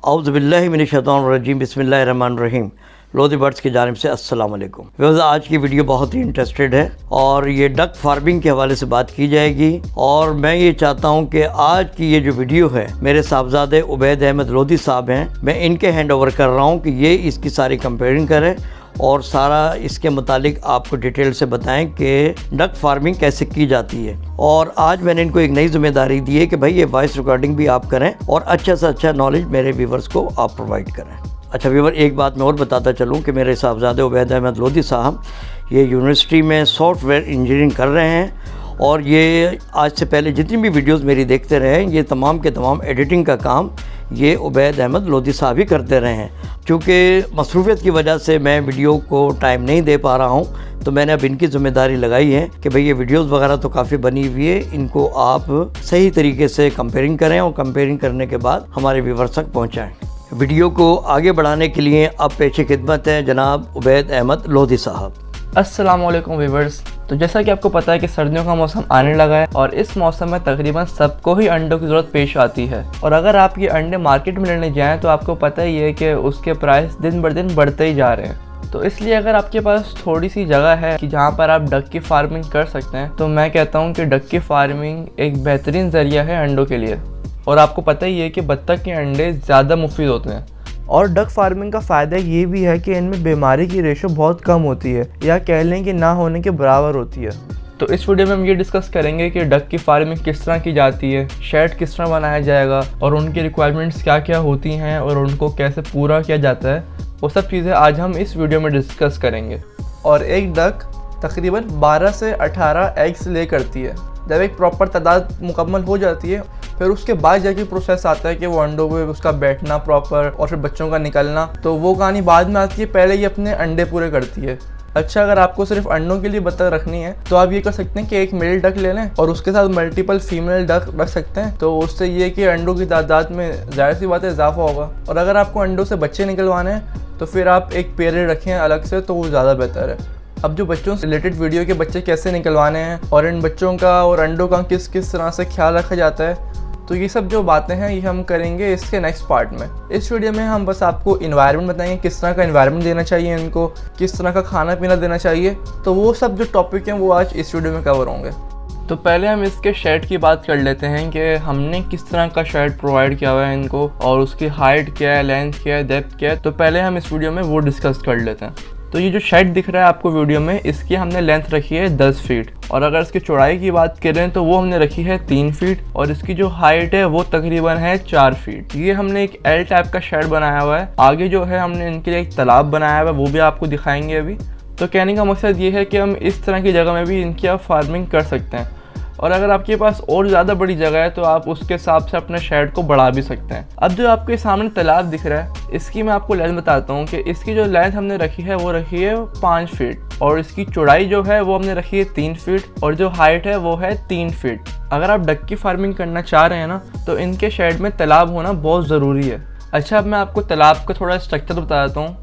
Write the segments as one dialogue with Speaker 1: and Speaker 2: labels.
Speaker 1: औज़ुबिल्लाहिमिनश्शैतानिर्रजीम बिस्मिल्लाहिर्रहमानिर्रहीम। लोधी बर्ड्स की जानिब से अस्सलाम वालेकुम। व्यूअर्स, आज की वीडियो बहुत ही इंटरेस्टेड है और ये डक फार्मिंग के हवाले से बात की जाएगी। और मैं ये चाहता हूँ कि आज की ये जो वीडियो है मेरे साहबजादे उबैद अहमद लोधी साहब हैं, मैं इनके हैंड ओवर कर रहा हूँ कि ये इसकी सारी कंपेयरिंग करें और सारा इसके मुतालिक आपको डिटेल से बताएं कि डक फार्मिंग कैसे की जाती है। और आज मैंने इनको एक नई जिम्मेदारी दी है कि भाई ये वॉइस रिकॉर्डिंग भी आप करें और अच्छा से अच्छा नॉलेज मेरे व्यूवर्स को आप प्रोवाइड करें। अच्छा व्यूवर, एक बात मैं और बताता चलूँ कि मेरे साहबजादे उबैद अहमद लोधी साहब ये यूनिवर्सिटी में सॉफ्टवेयर इंजीनियरिंग कर रहे हैं और ये आज से पहले जितनी भी वीडियोस मेरी देखते रहे ये तमाम के तमाम एडिटिंग का काम ये उबैद अहमद लोधी साहब ही करते रहे हैं। क्योंकि मसरूफियत की वजह से मैं वीडियो को टाइम नहीं दे पा रहा हूँ, तो मैंने अब इनकी ज़िम्मेदारी लगाई है कि भाई ये वीडियोस वगैरह तो काफ़ी बनी हुई है, इनको आप सही तरीके से कंपेयरिंग करें और कंपेयरिंग करने के बाद हमारे व्यूअर्स तक पहुँचाएँ। वीडियो को आगे बढ़ाने के लिए अब पेश खिदमत है जनाब उबैद अहमद लोधी साहब।
Speaker 2: अस्सलाम वालेकुम व्यूअर्स। तो जैसा कि आपको पता है कि सर्दियों का मौसम आने लगा है और इस मौसम में तकरीबन सबको ही अंडों की ज़रूरत पेश आती है। और अगर आप ये अंडे मार्केट में लेने जाएं तो आपको पता ही है कि उसके प्राइस दिन ब दिन बढ़ते ही जा रहे हैं। तो इसलिए अगर आपके पास थोड़ी सी जगह है कि जहाँ पर आप डक की फार्मिंग कर सकते हैं, तो मैं कहता हूँ कि डक की फार्मिंग एक बेहतरीन ज़रिया है अंडों के लिए। और आपको पता ही है कि बत्तख के अंडे ज़्यादा मुफीद होते हैं। और डक फार्मिंग का फ़ायदा ये भी है कि इनमें बीमारी की रेशो बहुत कम होती है, या कह लें कि ना होने के बराबर होती है। तो इस वीडियो में हम ये डिस्कस करेंगे कि डक की फार्मिंग किस तरह की जाती है, शेड किस तरह बनाया जाएगा और उनकी रिक्वायरमेंट्स क्या क्या होती हैं और उनको कैसे पूरा किया जाता है। वो सब चीज़ें आज हम इस वीडियो में डिस्कस करेंगे। और एक डक तकरीबन 12 से 18 एग्स ले करती है। जब एक प्रॉपर तादाद मुकम्मल हो जाती है फिर उसके बाद जाके प्रोसेस आता है कि वो अंडों पे उसका बैठना प्रॉपर और फिर बच्चों का निकलना, तो वो कहानी बाद में आती है। पहले ये अपने अंडे पूरे करती है। अच्छा, अगर आपको सिर्फ अंडों के लिए बत्तख रखनी है तो आप ये कर सकते हैं कि एक मेल डक ले लें और उसके साथ मल्टीपल फीमेल डक रख सकते हैं। तो उससे ये कि अंडों की तादाद में जाहिर सी बात है इजाफा होगा। और अगर आपको अंडों से बच्चे निकलवाने हैं तो फिर आप एक पेयर रखें अलग से, तो वो ज़्यादा बेहतर है। अब जो बच्चों से रिलेटेड वीडियो के बच्चे कैसे निकलवाने हैं और इन बच्चों का और अंडों का किस किस तरह से ख्याल रखा जाता है, तो ये सब जो बातें हैं ये हम करेंगे इसके नेक्स्ट पार्ट में। इस वीडियो में हम बस आपको इन्वायरमेंट बताएंगे, किस तरह का इन्वायरमेंट देना चाहिए इनको, किस तरह का खाना पीना देना चाहिए। तो वो सब जो टॉपिक हैं वो आज इस वीडियो में कवर होंगे। तो पहले हम इसके शेड की बात कर लेते हैं कि हमने किस तरह का शेड प्रोवाइड किया हुआ है इनको और उसकी हाइट क्या है, लेंथ क्या है, डेप्थ क्या है। तो पहले हम इस वीडियो में वो डिस्कस कर लेते हैं। तो ये जो शेड दिख रहा है आपको वीडियो में, इसकी हमने लेंथ रखी है 10 फीट और अगर इसकी चौड़ाई की बात करें तो वो हमने रखी है 3 फीट और इसकी जो हाइट है वो तकरीबन है 4 फीट। ये हमने एक एल टाइप का शेड बनाया हुआ है। आगे जो है हमने इनके लिए एक तालाब बनाया हुआ है, वो भी आपको दिखाएंगे अभी। तो कहने का मकसद ये है कि हम इस तरह की जगह में भी इनकी आप फार्मिंग कर सकते हैं। और अगर आपके पास और ज़्यादा बड़ी जगह है तो आप उसके हिसाब से अपने शेड को बढ़ा भी सकते हैं। अब जो आपके सामने तालाब दिख रहा है इसकी मैं आपको लेंथ बताता हूँ कि इसकी जो लेंथ हमने रखी है वो रखी है 5 फीट और इसकी चौड़ाई जो है वो हमने रखी है 3 फीट और जो हाइट है वो है 3 फीट। अगर आप डक की फार्मिंग करना चाह रहे हैं ना तो इनके शेड में तालाब होना बहुत ज़रूरी है। अच्छा, अब मैं आपको तालाब का थोड़ा स्ट्रक्चर बता देता हूँ।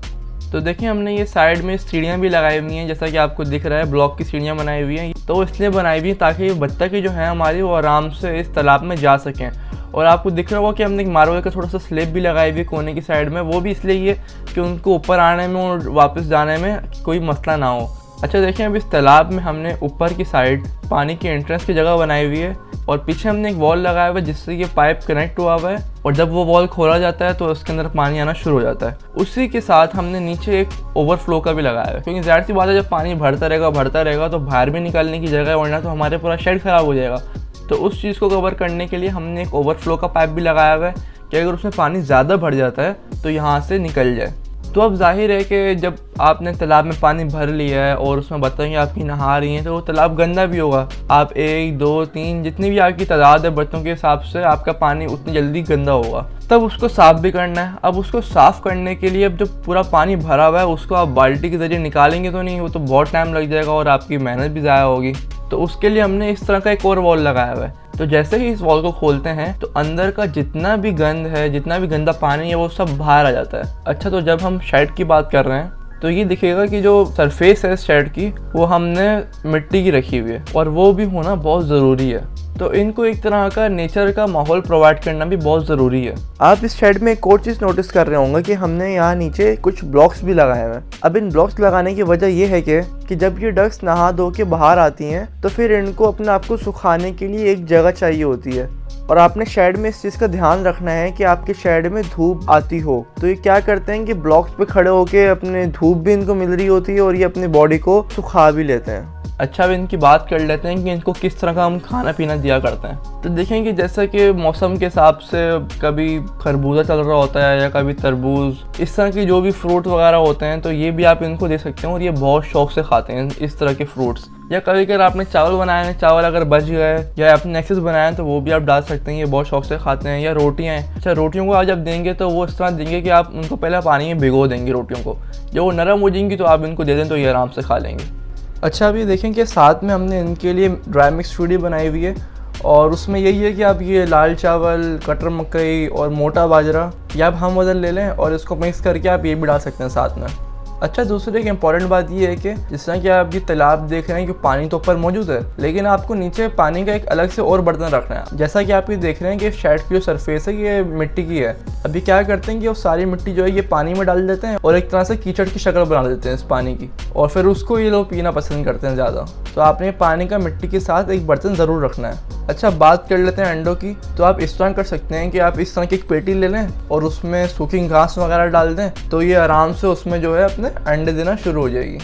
Speaker 2: तो देखिए, हमने ये साइड में सीढ़ियाँ भी लगाई हुई हैं, जैसा कि आपको दिख रहा है ब्लॉक की सीढ़ियाँ बनाई हुई हैं। तो इसलिए बनाई हुई है ताकि बत्तख जो है हमारी वो आराम से इस तालाब में जा सकें। और आपको दिख रहा होगा कि हमने एक मार्बल का थोड़ा सा स्लेब भी लगाई हुई है कोने की साइड में, वो भी इसलिए ये कि उनको ऊपर आने में और वापस जाने में कोई मसला ना हो। अच्छा देखिए, अब इस तालाब में हमने ऊपर की साइड पानी की एंट्रेंस की जगह बनाई हुई है और पीछे हमने एक वॉल लगाया हुआ है जिससे ये पाइप कनेक्ट हुआ हुआ है और जब वो वॉल खोला जाता है तो उसके अंदर पानी आना शुरू हो जाता है। उसी के साथ हमने नीचे एक ओवरफ्लो का भी लगाया है, क्योंकि जाहिर सी बात है जब पानी भरता रहेगा तो बाहर भी निकलने की जगह है, वरना तो हमारे पूरा शेड ख़राब हो जाएगा। तो उस चीज़ को कवर करने के लिए हमने एक ओवरफ्लो का पाइप भी लगाया हुआ है कि अगर उसमें पानी ज़्यादा भर जाता है तो यहाँ से निकल जाए। तो अब जाहिर है कि जब आपने तालाब में पानी भर लिया है और उसमें बत्तखें आपकी नहा रही हैं तो वो तालाब गंदा भी होगा। आप 1, 2, 3 जितनी भी आपकी तादाद है बत्तों के हिसाब से आपका पानी उतनी जल्दी गंदा होगा। तब उसको साफ़ भी करना है। अब उसको साफ़ करने के लिए अब जो पूरा पानी भरा हुआ है उसको आप बाल्टी के ज़रिए निकालेंगे तो नहीं, वो तो बहुत टाइम लग जाएगा और आपकी मेहनत भी ज़ाया होगी। तो उसके लिए हमने इस तरह का एक और वॉल लगाया हुआ है। तो जैसे ही इस वॉल को खोलते हैं तो अंदर का जितना भी गंद है, जितना भी गंदा पानी है वो सब बाहर आ जाता है। अच्छा, तो जब हम शेड की बात कर रहे हैं तो ये दिखेगा कि जो सरफेस है इस शेड की वो हमने मिट्टी की रखी हुई है, और वो भी होना बहुत ज़रूरी है। तो इनको एक तरह का नेचर का माहौल प्रोवाइड करना भी बहुत ज़रूरी है। आप इस शेड में एक और चीज़ नोटिस कर रहे होंगे कि हमने यहाँ नीचे कुछ ब्लॉक्स भी लगाए हैं। अब इन ब्लॉक्स लगाने की वजह ये है कि जब ये डक्स नहा धो के बाहर आती हैं तो फिर इनको अपने आप को सुखाने के लिए एक जगह चाहिए होती है, और आपने शेड में इस चीज़ का ध्यान रखना है कि आपके शेड में धूप आती हो। तो ये क्या करते हैं कि ब्लॉक्स पे खड़े होके अपने धूप भी इनको मिल रही होती है और ये अपनी बॉडी को सुखा भी लेते हैं। अच्छा, अब इनकी बात कर लेते हैं कि इनको किस तरह का हम खाना पीना दिया करते हैं। तो देखें कि जैसा कि मौसम के हिसाब से कभी खरबूजा चल रहा होता है या कभी तरबूज, इस तरह के जो भी फ्रूट वगैरह होते हैं तो ये भी आप इनको दे सकते हैं, और ये बहुत शौक से खाते हैं इस तरह के फ्रूट्स। या कभी अगर आपने चावल बनाए हैं, चावल अगर बच गए या आपने एक्सेस बनाए हैं तो वो भी आप डाल सकते हैं, ये बहुत शौक से खाते हैं। या रोटियाँ हैं, अच्छा रोटियों को आप जब देंगे तो वो इस तरह देंगे कि आप उनको पहले पानी में भिगो देंगे रोटियों को, जब वो नरम हो जाएंगी तो आप इनको दे दें तो ये आराम से खा लेंगे। अच्छा, अभी देखें कि साथ में हमने इनके लिए ड्राई मिक्स फीड बनाई हुई है, और उसमें यही है कि आप ये लाल चावल, कटर मकई और मोटा बाजरा या आप हम वजन ले लें और इसको मिक्स करके आप ये भी डाल सकते हैं साथ में। अच्छा, दूसरी एक इम्पॉर्टेंट बात ये है कि जिस तरह कि आप ये तालाब देख रहे हैं कि पानी तो ऊपर मौजूद है, लेकिन आपको नीचे पानी का एक अलग से और बर्तन रखना है। जैसा कि आप ये देख रहे हैं कि शेड की जो सरफेस है ये मिट्टी की है। अभी क्या करते हैं कि वो सारी मिट्टी जो है ये पानी में डाल देते हैं और एक तरह से कीचड़ की शक्ल बना देते हैं इस पानी की, और फिर उसको ये लोग पीना पसंद करते हैं ज़्यादा। तो आपने पानी का मिट्टी के साथ एक बर्तन ज़रूर रखना है। अच्छा, बात कर लेते हैं अंडों की। तो आप इस तरह कर सकते हैं कि आप इस तरह की एक पेटी ले लें और उसमें सूखी घास वगैरह डाल दें, तो ये आराम से उसमें जो है अपने अंडे देना शुरू हो जाएगी।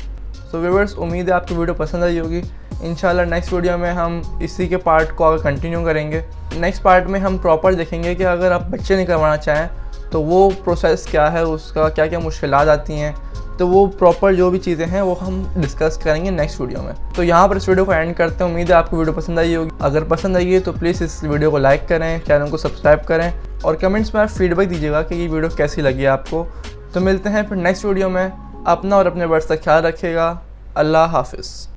Speaker 2: तो व्यूअर्स, उम्मीद है आपको वीडियो पसंद आई होगी। इंशाल्लाह नेक्स्ट वीडियो में हम इसी के पार्ट को आगे कंटिन्यू करेंगे। नेक्स्ट पार्ट में हम प्रॉपर देखेंगे कि अगर आप बच्चे नहीं करवाना चाहें तो वो प्रोसेस क्या है, उसका क्या क्या मुश्किलात आती हैं, तो वो प्रॉपर जो भी चीज़ें हैं वो हम डिस्कस करेंगे नेक्स्ट वीडियो में। तो यहाँ पर इस वीडियो को एंड करते हैं। उम्मीद है आपको वीडियो पसंद आई होगी। अगर पसंद आई है तो प्लीज़ इस वीडियो को लाइक करें, चैनल को सब्सक्राइब करें, और कमेंट्स में आप फीडबैक दीजिएगा कि ये वीडियो कैसी लगी आपको। तो मिलते हैं फिर नेक्स्ट वीडियो में। अपना और अपने बर्ड्स का ख्याल रखिएगा। अल्लाह हाफिज़।